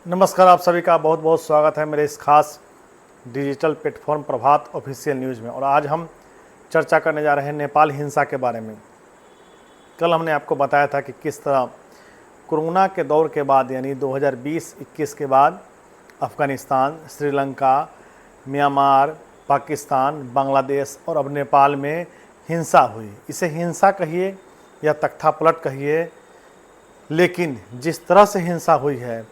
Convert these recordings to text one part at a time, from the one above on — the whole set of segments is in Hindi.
नमस्कार, आप सभी का बहुत बहुत स्वागत है मेरे इस खास डिजिटल प्लेटफॉर्म प्रभात ऑफिशियल न्यूज़ में। और आज हम चर्चा करने जा रहे हैं नेपाल हिंसा के बारे में। कल हमने आपको बताया था कि किस तरह कोरोना के दौर के बाद यानी 2020-21 के बाद अफ़गानिस्तान, श्रीलंका, म्यांमार, पाकिस्तान, बांग्लादेश और अब नेपाल में हिंसा हुई। इसे हिंसा कहिए या तख्तापलट कहिए, लेकिन जिस तरह से हिंसा हुई है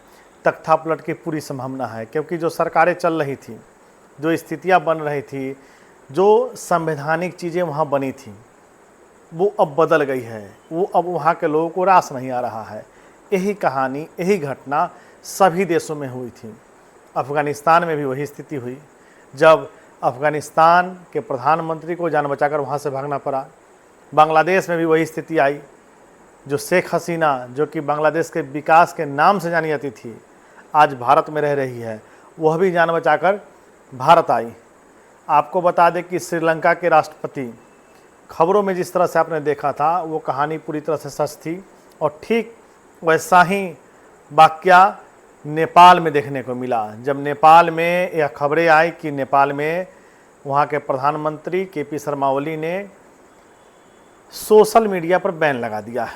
तख्तापलट की पूरी संभावना है, क्योंकि जो सरकारें चल रही थी, जो स्थितियां बन रही थी, जो संवैधानिक चीज़ें वहाँ बनी थी, वो अब बदल गई है। वो अब वहाँ के लोगों को रास नहीं आ रहा है। यही कहानी, यही घटना सभी देशों में हुई थी। अफ़गानिस्तान में भी वही स्थिति हुई, जब अफ़गानिस्तान के प्रधानमंत्री को जान बचाकर वहाँ से भागना पड़ा। बांग्लादेश में भी वही स्थिति आई, जो शेख हसीना, जो कि बांग्लादेश के विकास के नाम से जानी जाती थी, आज भारत में रह रही है, वह भी जान बचाकर भारत आई। आपको बता दें कि श्रीलंका के राष्ट्रपति, खबरों में जिस तरह से आपने देखा था वो कहानी पूरी तरह से सच थी, और ठीक वैसा ही वाकया नेपाल में देखने को मिला। जब नेपाल में यह खबरें आई कि नेपाल में वहाँ के प्रधानमंत्री केपी शर्मा ओली ने सोशल मीडिया पर बैन लगा दिया।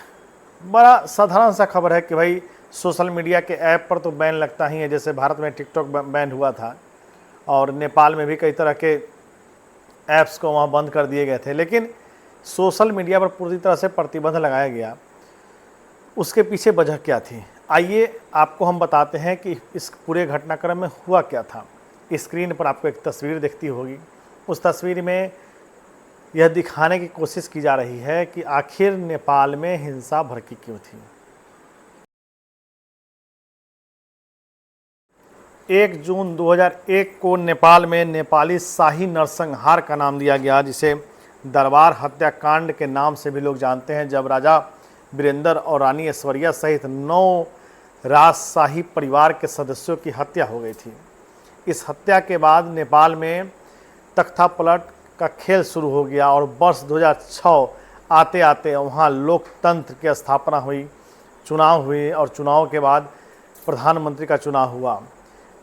बड़ा साधारण सा खबर है कि भाई सोशल मीडिया के ऐप पर तो बैन लगता ही है, जैसे भारत में टिकटॉक बैन हुआ था और नेपाल में भी कई तरह के ऐप्स को वहाँ बंद कर दिए गए थे, लेकिन सोशल मीडिया पर पूरी तरह से प्रतिबंध लगाया गया। उसके पीछे वजह क्या थी, आइए आपको हम बताते हैं कि इस पूरे घटनाक्रम में हुआ क्या था। स्क्रीन पर आपको एक तस्वीर दिखती होगी। उस तस्वीर में यह दिखाने की कोशिश की जा रही है कि आखिर नेपाल में हिंसा भड़की क्यों थी। 1 जून 2001 को नेपाल में नेपाली शाही नरसंहार का नाम दिया गया, जिसे दरबार हत्याकांड के नाम से भी लोग जानते हैं, जब राजा वीरेंद्र और रानी ऐश्वर्या सहित 9 राजशाही परिवार के सदस्यों की हत्या हो गई थी। इस हत्या के बाद नेपाल में तख्तापलट का खेल शुरू हो गया और वर्ष 2006 आते आते वहाँ लोकतंत्र की स्थापना हुई, चुनाव हुए और चुनाव के बाद प्रधानमंत्री का चुनाव हुआ।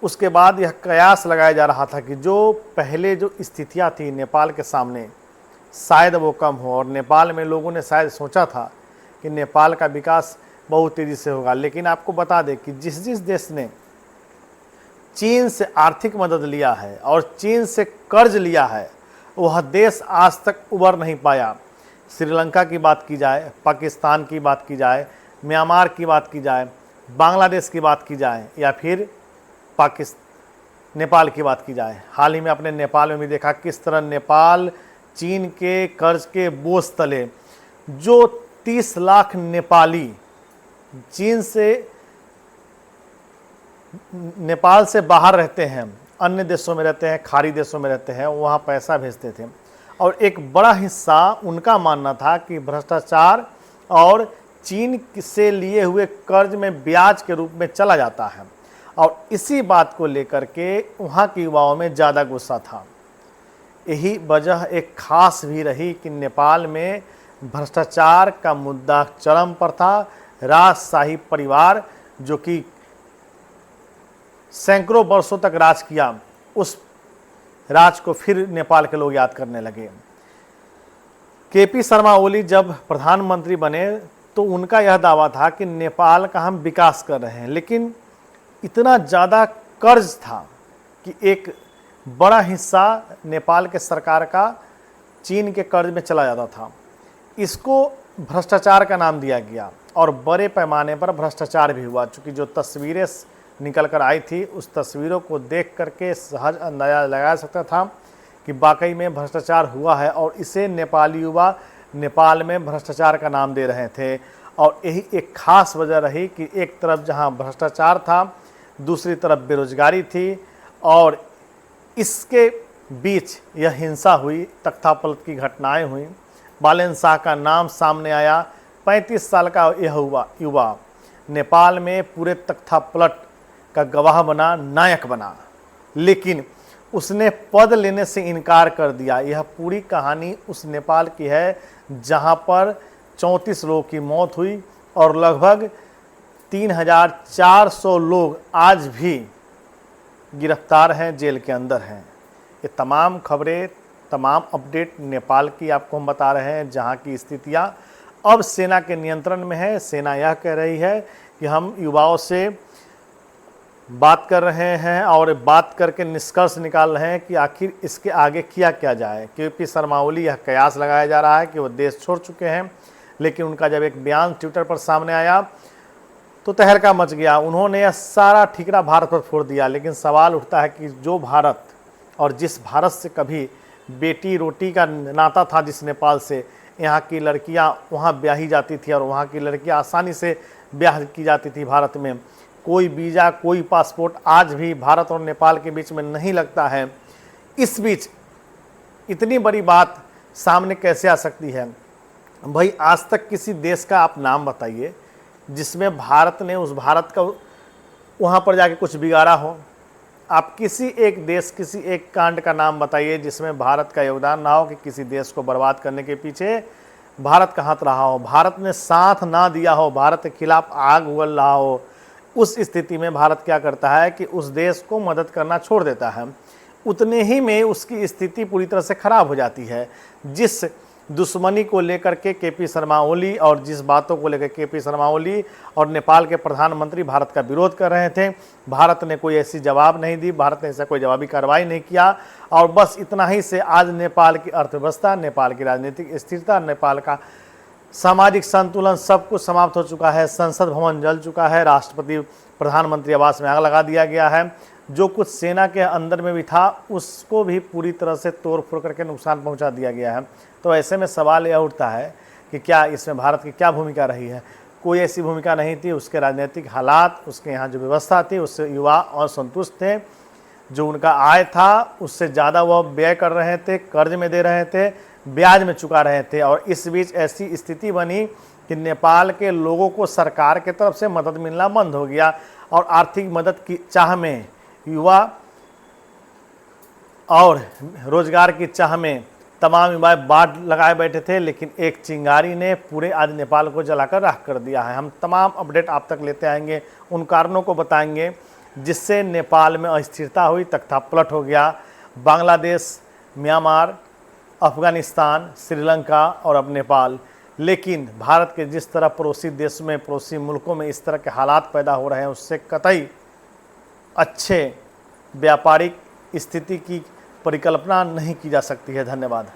उसके बाद यह कयास लगाया जा रहा था कि जो पहले जो स्थितियाँ थी नेपाल के सामने, शायद वो कम हो। और नेपाल में लोगों ने शायद सोचा था कि नेपाल का विकास बहुत तेज़ी से होगा, लेकिन आपको बता दें कि जिस जिस देश ने चीन से आर्थिक मदद लिया है और चीन से कर्ज लिया है, वह देश आज तक उबर नहीं पाया। श्रीलंका की बात की जाए, पाकिस्तान की बात की जाए, म्यांमार की बात की जाए, बांग्लादेश की बात की जाए, या फिर नेपाल की बात की जाए। हाल ही में अपने नेपाल में भी देखा किस तरह नेपाल चीन के कर्ज के बोझ तले, जो 30 लाख नेपाली चीन से, नेपाल से बाहर रहते हैं, अन्य देशों में रहते हैं, खाड़ी देशों में रहते हैं, वहाँ पैसा भेजते थे। और एक बड़ा हिस्सा उनका मानना था कि भ्रष्टाचार और चीन से लिए हुए कर्ज में ब्याज के रूप में चला जाता है, और इसी बात को लेकर के वहाँ के युवाओं में ज़्यादा गुस्सा था। यही वजह एक खास भी रही कि नेपाल में भ्रष्टाचार का मुद्दा चरम पर था। राजशाही परिवार जो कि सैकड़ों वर्षों तक राज किया, उस राज को फिर नेपाल के लोग याद करने लगे। केपी शर्मा ओली जब प्रधानमंत्री बने तो उनका यह दावा था कि नेपाल का हम विकास कर रहे हैं, लेकिन इतना ज़्यादा कर्ज था कि एक बड़ा हिस्सा नेपाल के सरकार का चीन के कर्ज में चला जाता था। इसको भ्रष्टाचार का नाम दिया गया और बड़े पैमाने पर भ्रष्टाचार भी हुआ। चूँकि जो तस्वीरें निकल कर आई थी, उस तस्वीरों को देख करके सहज अंदाजा लगाया सकता था कि वाकई में भ्रष्टाचार हुआ है, और इसे नेपाली युवा नेपाल में भ्रष्टाचार का नाम दे रहे थे। और यही एक खास वजह रही कि एक तरफ जहां भ्रष्टाचार था, दूसरी तरफ बेरोजगारी थी, और इसके बीच यह हिंसा हुई, तख्तापलट की घटनाएं हुई। बालेन शाह का नाम सामने आया। 35 साल का यह युवा नेपाल में पूरे तख्तापलट का गवाह बना, नायक बना, लेकिन उसने पद लेने से इनकार कर दिया। यह पूरी कहानी उस नेपाल की है जहां पर 34 लोगों की मौत हुई और लगभग 3,400 लोग आज भी गिरफ्तार हैं, जेल के अंदर हैं। ये तमाम खबरें, तमाम अपडेट नेपाल की आपको हम बता रहे हैं, जहां की स्थितियां अब सेना के नियंत्रण में है। सेना यह कह रही है कि हम युवाओं से बात कर रहे हैं और बात करके निष्कर्ष निकाल रहे हैं कि आखिर इसके आगे किया क्या जाए। केपी शर्मा ओली यह कयास लगाया जा रहा है कि वो देश छोड़ चुके हैं, लेकिन उनका जब एक बयान ट्विटर पर सामने आया तो तहलका मच गया। उन्होंने यह सारा ठिकरा भारत पर फोड़ दिया। लेकिन सवाल उठता है कि जो भारत और जिस भारत से कभी बेटी रोटी का नाता था, जिस नेपाल से यहाँ की लड़कियाँ वहाँ ब्याही जाती थी और वहाँ की लड़कियाँ आसानी से ब्याह की जाती थी भारत में, कोई वीज़ा कोई पासपोर्ट आज भी भारत और नेपाल के बीच में नहीं लगता है। इस बीच इतनी बड़ी बात सामने कैसे आ सकती है? भाई, आज तक किसी देश का आप नाम बताइए जिसमें भारत ने उस भारत का वहाँ पर जाके कुछ बिगाड़ा हो। आप किसी एक देश, किसी एक कांड का नाम बताइए जिसमें भारत का योगदान ना हो, कि किसी देश को बर्बाद करने के पीछे भारत का हाथ रहा हो, भारत ने साथ ना दिया हो, भारत के खिलाफ आग उगल रहा हो। उस स्थिति में भारत क्या करता है कि उस देश को मदद करना छोड़ देता है। उतने ही में उसकी स्थिति पूरी तरह से खराब हो जाती है। जिस दुश्मनी को लेकर के केपी शर्मा ओली और जिस बातों को लेकर केपी शर्मा ओली और नेपाल के प्रधानमंत्री भारत का विरोध कर रहे थे, भारत ने कोई ऐसी जवाब नहीं दी, भारत ने ऐसा कोई जवाबी कार्रवाई नहीं किया। और बस इतना ही से आज नेपाल की अर्थव्यवस्था, नेपाल की राजनीतिक स्थिरता, नेपाल का सामाजिक संतुलन सब कुछ समाप्त हो चुका है। संसद भवन जल चुका है, राष्ट्रपति प्रधानमंत्री आवास में आग लगा दिया गया है। जो कुछ सेना के अंदर में भी था उसको भी पूरी तरह से तोड़ फोड़ करके नुकसान पहुंचा दिया गया है। तो ऐसे में सवाल यह उठता है कि क्या इसमें भारत की क्या भूमिका रही है? कोई ऐसी भूमिका नहीं थी। उसके राजनीतिक हालात, उसके यहाँ जो व्यवस्था थी, उससे युवा असंतुष्ट थे। जो उनका आय था उससे ज़्यादा वह व्यय कर रहे थे, कर्ज में दे रहे थे, ब्याज में चुका रहे थे। और इस बीच ऐसी स्थिति बनी कि नेपाल के लोगों को सरकार की तरफ से मदद मिलना बंद हो गया और आर्थिक मदद की चाह में युवा और रोजगार की चाह में तमाम युवा बाढ़ लगाए बैठे थे। लेकिन एक चिंगारी ने पूरे आज नेपाल को जलाकर राख कर दिया है। हम तमाम अपडेट आप तक लेते आएंगे, उन कारणों को बताएंगे जिससे नेपाल में अस्थिरता हुई, तख्तापलट हो गया। बांग्लादेश, म्यांमार, अफगानिस्तान, श्रीलंका और अब नेपाल। लेकिन भारत के जिस तरह पड़ोसी देश में, पड़ोसी मुल्कों में इस तरह के हालात पैदा हो रहे हैं, उससे कतई अच्छे व्यापारिक स्थिति की परिकल्पना नहीं की जा सकती है। धन्यवाद।